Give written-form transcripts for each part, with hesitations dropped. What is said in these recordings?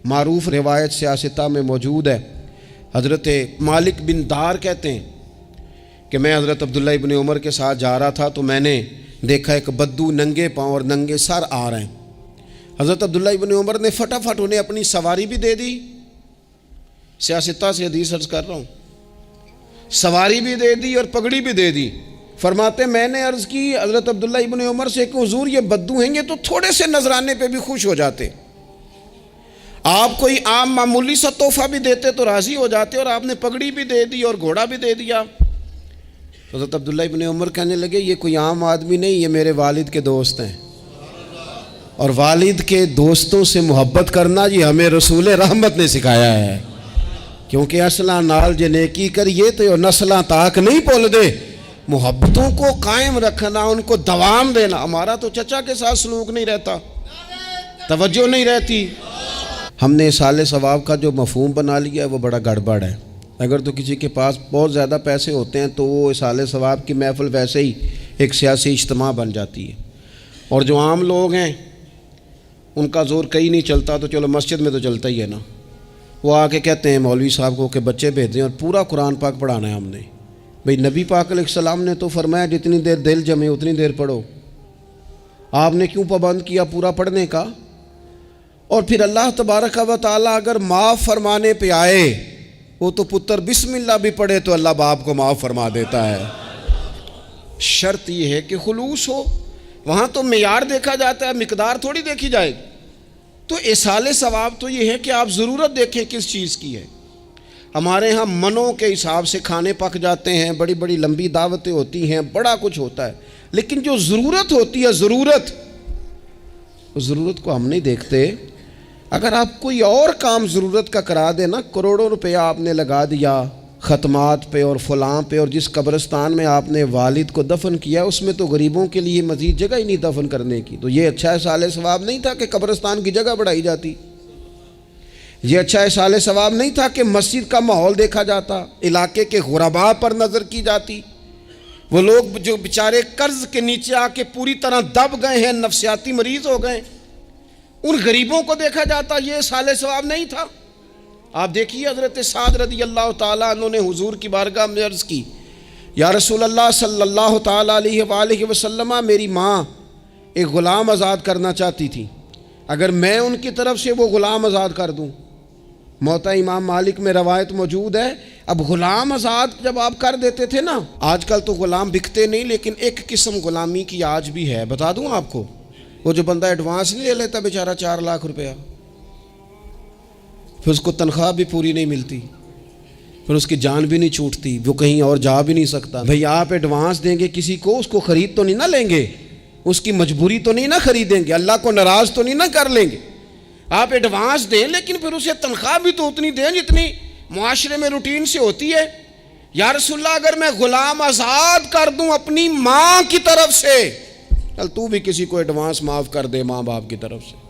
معروف روایت سیاستہ میں موجود ہے، حضرت مالک بن دار کہتے ہیں کہ میں حضرت عبداللہ ابن عمر کے ساتھ جا رہا تھا تو میں نے دیکھا ایک بدو ننگے پاؤں اور ننگے سر آ رہے ہیں۔ حضرت عبداللہ ابن عمر نے فٹافٹ انہیں اپنی سواری بھی دے دی، سیاستہ سے حدیث عرض کر رہا ہوں، سواری بھی دے دی اور پگڑی بھی دے دی۔ فرماتے میں نے عرض کی حضرت عبداللہ ابن عمر سے کہ حضور یہ بدو ہیں گے تو تھوڑے سے نذرانے پہ بھی خوش ہو جاتے، آپ کوئی عام معمولی سا تحفہ بھی دیتے تو راضی ہو جاتے، اور آپ نے پگڑی بھی دے دی اور گھوڑا بھی دے دیا۔ حضرت عبداللہ ابن عمر کہنے لگے یہ کوئی عام آدمی نہیں، یہ میرے والد کے دوست ہیں، اور والد کے دوستوں سے محبت کرنا یہ ہمیں رسول رحمت نے سکھایا ہے، کیونکہ اصلاں نال جے نیکی کریے تو نسلاں تاک نہیں بھول دے، محبتوں کو قائم رکھنا، ان کو دوام دینا۔ ہمارا تو چچا کے ساتھ سلوک نہیں رہتا، توجہ نہیں رہتی۔ ہم نے اصالِ ثواب کا جو مفہوم بنا لیا ہے وہ بڑا گڑبڑ ہے۔ اگر تو کسی کے پاس بہت زیادہ پیسے ہوتے ہیں تو وہ اصالِ ثواب کی محفل ویسے ہی ایک سیاسی اجتماع بن جاتی ہے، اور جو عام لوگ ہیں ان کا زور کہیں نہیں چلتا تو چلو مسجد میں تو چلتا ہی ہے نا، وہ آ کے کہتے ہیں مولوی صاحب کو کہ بچے بھیج دیں اور پورا قرآن پاک پڑھانا ہے ہم نے۔ بھئی نبی پاک علیہ السلام نے تو فرمایا جتنی دیر دل جمے اتنی دیر پڑھو، آپ نے کیوں پابند کیا پورا پڑھنے کا؟ اور پھر اللہ تبارک و تعالیٰ اگر معاف فرمانے پہ آئے، وہ تو پتر بسم اللہ بھی پڑھے تو اللہ باپ کو معاف فرما دیتا ہے۔ شرط یہ ہے کہ خلوص ہو، وہاں تو معیار دیکھا جاتا ہے، مقدار تھوڑی دیکھی جائے گی۔ تو اصالِ ثواب تو یہ ہے کہ آپ ضرورت دیکھیں کس چیز کی ہے۔ ہمارے ہاں منوں کے حساب سے کھانے پک جاتے ہیں، بڑی بڑی لمبی دعوتیں ہوتی ہیں، بڑا کچھ ہوتا ہے، لیکن جو ضرورت ہوتی ہے ضرورت کو ہم نہیں دیکھتے۔ اگر آپ کوئی اور کام ضرورت کا کرا دیں نا، کروڑوں روپیہ آپ نے لگا دیا ختمات پہ اور فلاں پہ، اور جس قبرستان میں آپ نے والد کو دفن کیا اس میں تو غریبوں کے لیے مزید جگہ ہی نہیں دفن کرنے کی، تو یہ اچھا اصالِ ثواب نہیں تھا کہ قبرستان کی جگہ بڑھائی جاتی؟ یہ اچھا اصالِ ثواب نہیں تھا کہ مسجد کا ماحول دیکھا جاتا، علاقے کے غرباء پر نظر کی جاتی؟ وہ لوگ جو بیچارے قرض کے نیچے آ کے پوری طرح دب گئے ہیں، نفسیاتی مریض ہو گئے، ان غریبوں کو دیکھا جاتا، یہ اصالِ ثواب نہیں تھا؟ آپ دیکھیے حضرت سعد رضی اللہ تعالیٰ عنہ نے حضور کی بارگاہ میں عرض کی، یا رسول اللہ صلی اللہ تعالیٰ علیہ وآلہ وسلم، میری ماں ایک غلام آزاد کرنا چاہتی تھی، اگر میں ان کی طرف سے وہ غلام آزاد کر دوں۔ موطا امام مالک میں روایت موجود ہے، اب غلام آزاد جب آپ کر دیتے تھے نا، آج کل تو غلام بکتے نہیں، لیکن ایک قسم غلامی کی آج بھی ہے، بتا دوں آپ کو، وہ جو بندہ ایڈوانس نہیں لے لیتا بیچارہ 4 لاکھ روپیہ، پھر اس کو تنخواہ بھی پوری نہیں ملتی، پھر اس کی جان بھی نہیں چھوٹتی، وہ کہیں اور جا بھی نہیں سکتا۔ بھئی آپ ایڈوانس دیں گے کسی کو، اس کو خرید تو نہیں نہ لیں گے، اس کی مجبوری تو نہیں نہ خریدیں گے، اللہ کو ناراض تو نہیں نہ کر لیں گے۔ آپ ایڈوانس دیں لیکن پھر اسے تنخواہ بھی تو اتنی دیں جتنی معاشرے میں روٹین سے ہوتی ہے۔ یا رسول اللہ اگر میں غلام آزاد کر دوں اپنی ماں کی طرف سے، چل تو بھی کسی کو ایڈوانس معاف کر دے ماں باپ کی طرف سے،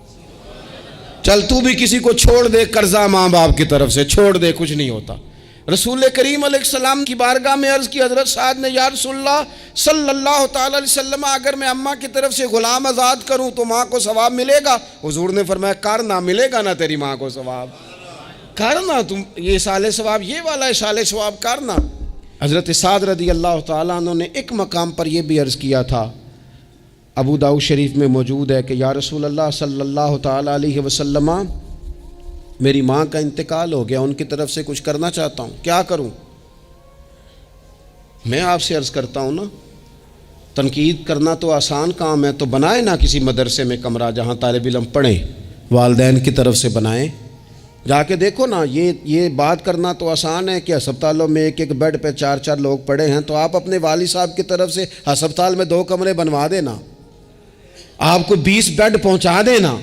چل تو بھی کسی کو چھوڑ دے قرضہ ماں باپ کی طرف سے، چھوڑ دے، کچھ نہیں ہوتا۔ رسول کریم علیہ السلام کی بارگاہ میں عرض کی حضرت سعد نے، یا رسول اللہ صلی اللہ تعالیٰ علیہ وسلم، اگر میں اماں کی طرف سے غلام آزاد کروں تو ماں کو ثواب ملے گا؟ حضور نے فرمایا کرنا، ملے گا نا تیری ماں کو ثواب، کرنا، تم یہ اصالِ ثواب، یہ والا اصالِ ثواب کرنا۔ حضرت سعد رضی اللہ تعالیٰ عنہ نے ایک مقام پر یہ بھی عرض کیا تھا، ابو داؤد شریف میں موجود ہے کہ یا رسول اللہ صلی اللہ تعالیٰ علیہ وسلم، میری ماں کا انتقال ہو گیا، ان کی طرف سے کچھ کرنا چاہتا ہوں، کیا کروں؟ میں آپ سے عرض کرتا ہوں نا، تنقید کرنا تو آسان کام ہے، تو بنائے نا کسی مدرسے میں کمرہ جہاں طالب علم پڑھیں، والدین کی طرف سے بنائیں، جا کے دیکھو نا، یہ بات کرنا تو آسان ہے کہ ہسپتالوں میں ایک بیڈ پہ 4 لوگ پڑے ہیں، تو آپ اپنے والد صاحب کی طرف سے ہسپتال میں 2 کمرے بنوا دینا، آپ کو 20 بیڈ پہنچا دینا،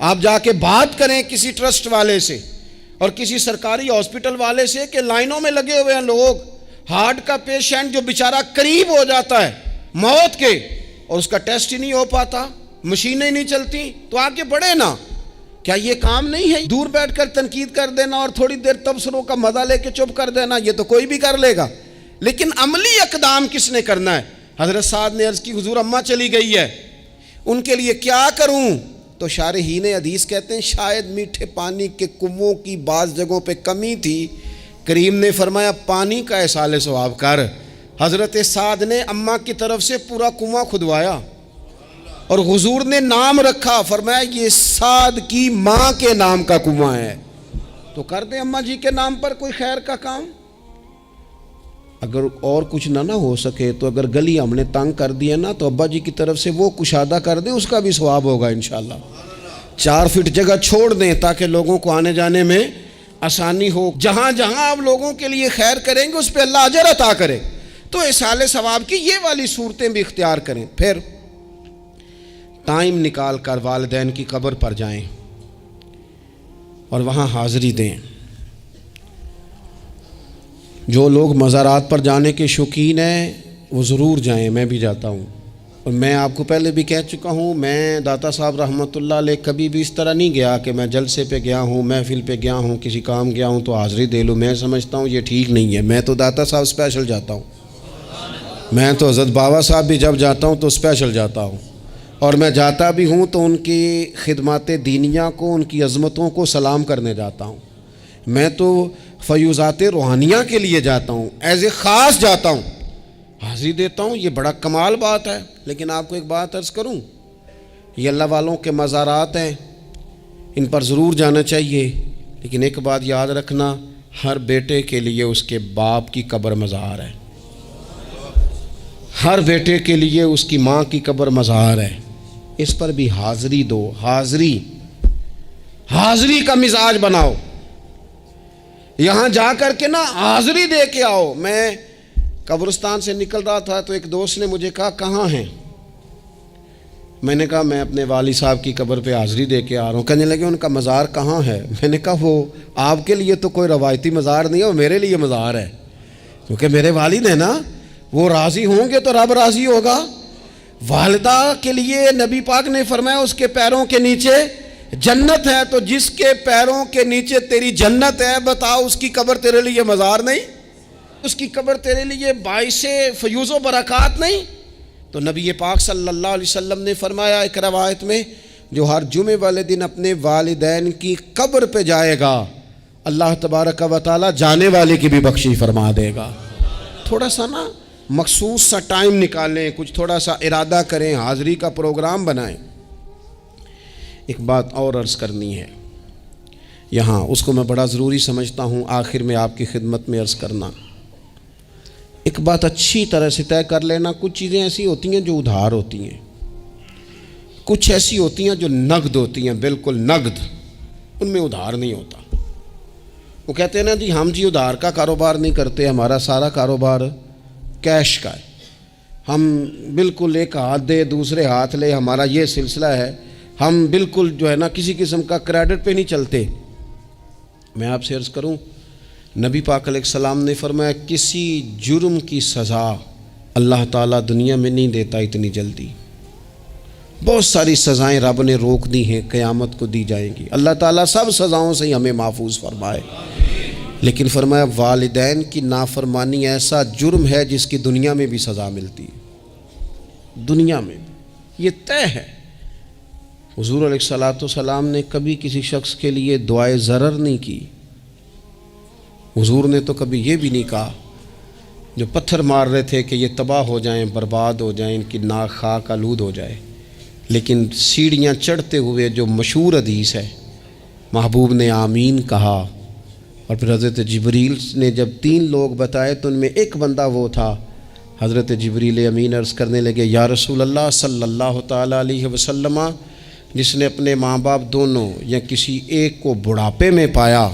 آپ جا کے بات کریں کسی ٹرسٹ والے سے اور کسی سرکاری ہاسپٹل والے سے کہ لائنوں میں لگے ہوئے ہیں لوگ، ہارٹ کا پیشنٹ جو بیچارہ قریب ہو جاتا ہے موت کے اور اس کا ٹیسٹ ہی نہیں ہو پاتا، مشینیں نہیں چلتی، تو آگے بڑھے نا۔ کیا یہ کام نہیں ہے؟ دور بیٹھ کر تنقید کر دینا اور تھوڑی دیر تبصروں کا مزہ لے کے چپ کر دینا، یہ تو کوئی بھی کر لے گا، لیکن عملی اقدام کس نے کرنا ہے؟ حضرت سعد نے عرض کی، حضور اماں چلی گئی ہے، ان کے لیے کیا کروں؟ تو شارحین حدیث کہتے ہیں شاید میٹھے پانی کے کنووں کی بعض جگہوں پہ کمی تھی، کریم نے فرمایا پانی کا احصال ثواب کر۔ حضرت سعد نے اماں کی طرف سے پورا کنواں کھدوایا اور حضور نے نام رکھا، فرمایا یہ سعد کی ماں کے نام کا کنواں ہے، تو کر دیں اماں جی کے نام پر کوئی خیر کا کام۔ اگر اور کچھ نہ ہو سکے تو اگر گلی ہم نے تنگ کر دی ہے نا تو ابا جی کی طرف سے وہ کشادہ کر دیں، اس کا بھی ثواب ہوگا انشاءاللہ۔ 4 فٹ جگہ چھوڑ دیں تاکہ لوگوں کو آنے جانے میں آسانی ہو۔ جہاں جہاں آپ لوگوں کے لیے خیر کریں گے اس پہ اللہ اجر عطا کرے، تو احصال ثواب کی یہ والی صورتیں بھی اختیار کریں۔ پھر ٹائم نکال کر والدین کی قبر پر جائیں اور وہاں حاضری دیں۔ جو لوگ مزارات پر جانے کے شوقین ہیں وہ ضرور جائیں، میں بھی جاتا ہوں، اور میں آپ کو پہلے بھی کہہ چکا ہوں، میں داتا صاحب رحمۃ اللہ علیہ کبھی بھی اس طرح نہیں گیا کہ میں جلسے پہ گیا ہوں، محفل پہ گیا ہوں، کسی کام گیا ہوں تو حاضری دے لوں۔ میں سمجھتا ہوں یہ ٹھیک نہیں ہے، میں تو داتا صاحب اسپیشل جاتا ہوں، میں تو حضرت بابا صاحب بھی جب جاتا ہوں تو اسپیشل جاتا ہوں، اور میں جاتا بھی ہوں تو ان کی خدمات دینیہ کو، ان کی عظمتوں کو سلام کرنے جاتا ہوں۔ میں تو فیوزات روحانیہ کے لیے جاتا ہوں، ایز اے خاص جاتا ہوں، حاضری دیتا ہوں، یہ بڑا کمال بات ہے۔ لیکن آپ کو ایک بات عرض کروں، یہ اللہ والوں کے مزارات ہیں، ان پر ضرور جانا چاہیے، لیکن ایک بات یاد رکھنا، ہر بیٹے کے لیے اس کے باپ کی قبر مزار ہے، ہر بیٹے کے لیے اس کی ماں کی قبر مزار ہے، اس پر بھی حاضری دو۔ حاضری کا مزاج بناؤ، یہاں جا کر کے نا حاضری دے کے آؤ۔ میں قبرستان سے نکل رہا تھا تو ایک دوست نے مجھے کہا کہاں ہیں؟ میں نے کہا میں اپنے والد صاحب کی قبر پہ حاضری دے کے آ رہا ہوں۔ کہنے لگے ان کا مزار کہاں ہے؟ میں نے کہا وہ آپ کے لیے تو کوئی روایتی مزار نہیں ہے، وہ میرے لیے مزار ہے، کیونکہ میرے والد ہیں نا، وہ راضی ہوں گے تو رب راضی ہوگا۔ والدہ کے لیے نبی پاک نے فرمایا اس کے پیروں کے نیچے جنت ہے، تو جس کے پیروں کے نیچے تیری جنت ہے، بتاؤ اس کی قبر تیرے لیے مزار نہیں؟ اس کی قبر تیرے لیے باعث فیوز و برکات نہیں؟ تو نبی پاک صلی اللہ علیہ وسلم نے فرمایا ایک روایت میں، جو ہر جمعے والے دن اپنے والدین کی قبر پہ جائے گا، اللہ تبارک و تعالی جانے والے کی بھی بخشی فرما دے گا۔ تھوڑا سا نا مخصوص سا ٹائم نکالیں، کچھ تھوڑا سا ارادہ کریں، حاضری کا پروگرام بنائیں۔ ایک بات اور عرض کرنی ہے یہاں، اس کو میں بڑا ضروری سمجھتا ہوں آخر میں آپ کی خدمت میں عرض کرنا۔ ایک بات اچھی طرح سے طے کر لینا، کچھ چیزیں ایسی ہوتی ہیں جو ادھار ہوتی ہیں، کچھ ایسی ہوتی ہیں جو نقد ہوتی ہیں، بالکل نقد، ان میں ادھار نہیں ہوتا۔ وہ کہتے ہیں نا جی ہم جی ادھار کا کاروبار نہیں کرتے، ہمارا سارا کاروبار کیش کا ہے، ہم بالکل ایک ہاتھ دے دوسرے ہاتھ لے، ہمارا یہ سلسلہ ہے، ہم بالکل جو ہے نا کسی قسم کا کریڈٹ پہ نہیں چلتے۔ میں آپ سے عرض کروں، نبی پاک علیہ السلام نے فرمایا کسی جرم کی سزا اللہ تعالیٰ دنیا میں نہیں دیتا اتنی جلدی، بہت ساری سزائیں رب نے روک دی ہیں، قیامت کو دی جائیں گی، اللہ تعالیٰ سب سزاؤں سے ہمیں محفوظ فرمائے۔ لیکن فرمایا والدین کی نافرمانی ایسا جرم ہے جس کی دنیا میں بھی سزا ملتی ہے، دنیا میں بھی، یہ طے ہے۔ حضور علیہ السلام نے کبھی کسی شخص کے لیے دعائے ضرر نہیں کی، حضور نے تو کبھی یہ بھی نہیں کہا، جو پتھر مار رہے تھے کہ یہ تباہ ہو جائیں، برباد ہو جائیں، ان کی ناک خاک آلود ہو جائے، لیکن سیڑھیاں چڑھتے ہوئے جو مشہور حدیث ہے، محبوب نے آمین کہا، اور پھر حضرت جبریل نے جب 3 لوگ بتائے تو ان میں ایک بندہ وہ تھا، حضرت جبریل امین عرض کرنے لگے یا رسول اللہ صلی اللہ تعالیٰ علیہ وسلم، جس نے اپنے ماں باپ دونوں یا کسی ایک کو بڑھاپے میں پایا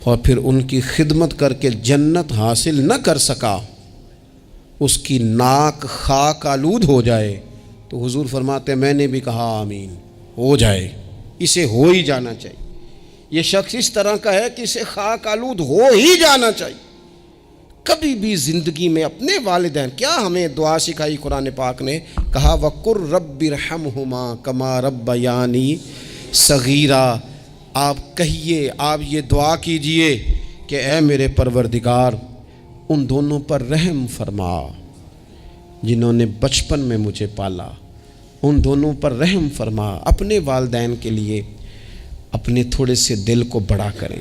اور پھر ان کی خدمت کر کے جنت حاصل نہ کر سکا، اس کی ناک خاک آلود ہو جائے، تو حضور فرماتے ہیں میں نے بھی کہا آمین، ہو جائے، اسے ہو ہی جانا چاہیے، یہ شخص اس طرح کا ہے کہ اسے خاک آلود ہو ہی جانا چاہیے۔ کبھی بھی زندگی میں اپنے والدین، کیا ہمیں دعا سکھائی قرآن پاک نے، کہا وَقُلْ رَبِّ ارْحَمْهُمَا كَمَا رَبَّيَانِي صَغِيرًا، آپ کہیے، آپ یہ دعا کیجئے کہ اے میرے پروردگار ان دونوں پر رحم فرما جنہوں نے بچپن میں مجھے پالا، ان دونوں پر رحم فرما، اپنے والدین کے لیے اپنے تھوڑے سے دل کو بڑا کریں،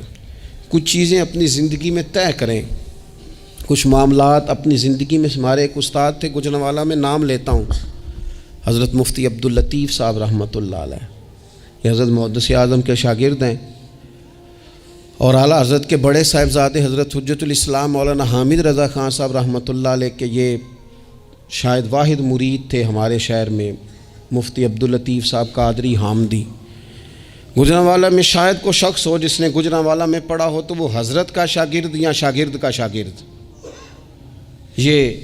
کچھ چیزیں اپنی زندگی میں طے کریں، کچھ معاملات اپنی زندگی میں۔ ہمارے ایک استاد تھے گوجرانوالہ میں، نام لیتا ہوں، حضرت مفتی عبداللطیف صاحب رحمۃ اللہ علیہ، یہ حضرت محدث اعظم کے شاگرد ہیں، اور اعلیٰ حضرت کے بڑے صاحبزادے حضرت حجت الاسلام مولانا حامد رضا خان صاحب رحمۃ اللہ علیہ کے یہ شاید واحد مرید تھے ہمارے شہر میں، مفتی عبداللطیف صاحب قادری حامدی۔ گوجرانوالہ میں شاید کوئی شخص ہو جس نے گوجرانوالہ میں پڑھا ہو تو وہ حضرت کا شاگرد یا شاگرد کا شاگرد، یہ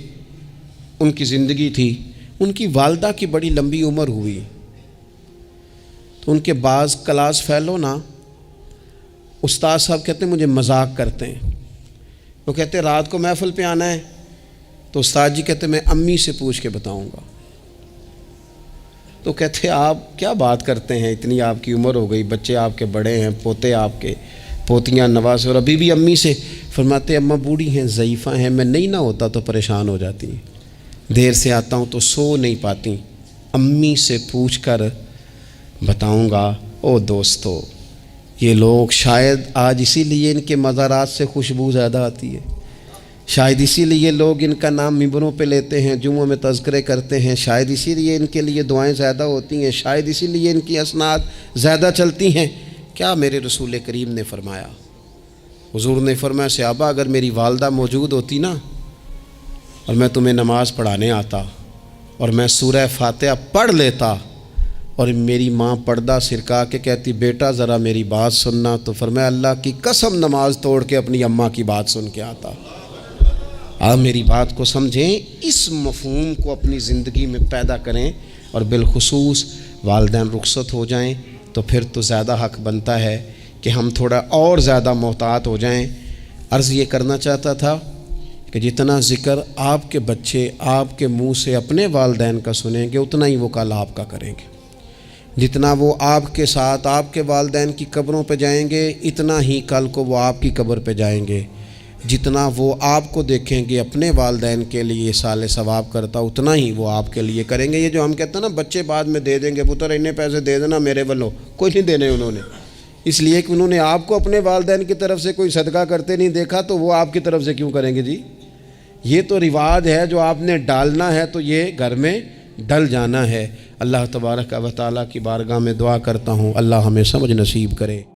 ان کی زندگی تھی۔ ان کی والدہ کی بڑی لمبی عمر ہوئی تو ان کے بعض کلاس فیلو نا استاد صاحب کہتے ہیں مجھے مذاق کرتے ہیں، وہ کہتے ہیں رات کو محفل پہ آنا ہے تو استاد جی کہتے ہیں میں امی سے پوچھ کے بتاؤں گا، تو کہتے ہیں آپ کیا بات کرتے ہیں، اتنی آپ کی عمر ہو گئی، بچے آپ کے بڑے ہیں، پوتے آپ کے، پوتیاں نوازے، اور ابھی بھی امی سے۔ فرماتے اماں بوڑھی ہیں، ضعیفہ ہیں، میں نہیں نہ ہوتا تو پریشان ہو جاتی ہیں، دیر سے آتا ہوں تو سو نہیں پاتی، امی سے پوچھ کر بتاؤں گا۔ او دوستو، یہ لوگ شاید آج اسی لیے ان کے مزارات سے خوشبو زیادہ آتی ہے، شاید اسی لیے لوگ ان کا نام ممبروں پہ لیتے ہیں، جمعوں میں تذکرے کرتے ہیں، شاید اسی لیے ان کے لیے دعائیں زیادہ ہوتی ہیں، شاید اسی لیے ان کی اسناد زیادہ چلتی ہیں۔ کیا میرے رسول کریم نے فرمایا؟ حضور نے فرمایا صحابہ اگر میری والدہ موجود ہوتی نا اور میں تمہیں نماز پڑھانے آتا اور میں سورہ فاتحہ پڑھ لیتا اور میری ماں پردہ سرکا کے کہتی بیٹا ذرا میری بات سننا، تو فرمایا اللہ کی قسم نماز توڑ کے اپنی اماں کی بات سن کے آتا۔ آپ میری بات کو سمجھیں، اس مفہوم کو اپنی زندگی میں پیدا کریں، اور بالخصوص والدین رخصت ہو جائیں تو پھر تو زیادہ حق بنتا ہے کہ ہم تھوڑا اور زیادہ محتاط ہو جائیں۔ عرض یہ کرنا چاہتا تھا کہ جتنا ذکر آپ کے بچے آپ کے منہ سے اپنے والدین کا سنیں گے اتنا ہی وہ کل آپ کا کریں گے، جتنا وہ آپ کے ساتھ آپ کے والدین کی قبروں پہ جائیں گے اتنا ہی کل کو وہ آپ کی قبر پہ جائیں گے، جتنا وہ آپ کو دیکھیں گے اپنے والدین کے لیے اِیصال ثواب کرتا اتنا ہی وہ آپ کے لیے کریں گے۔ یہ جو ہم کہتے ہیں نا بچے بعد میں دے دیں گے، پتر اتنے پیسے دے دینا میرے والوں، کوئی نہیں دینے انہوں نے، اس لیے کہ انہوں نے آپ کو اپنے والدین کی طرف سے کوئی صدقہ کرتے نہیں دیکھا تو وہ آپ کی طرف سے کیوں کریں گے جی؟ یہ تو رواج ہے جو آپ نے ڈالنا ہے تو یہ گھر میں ڈل جانا ہے۔ اللہ تبارک و تعالیٰ کی بارگاہ میں دعا کرتا ہوں اللہ ہمیں سمجھ نصیب کرے۔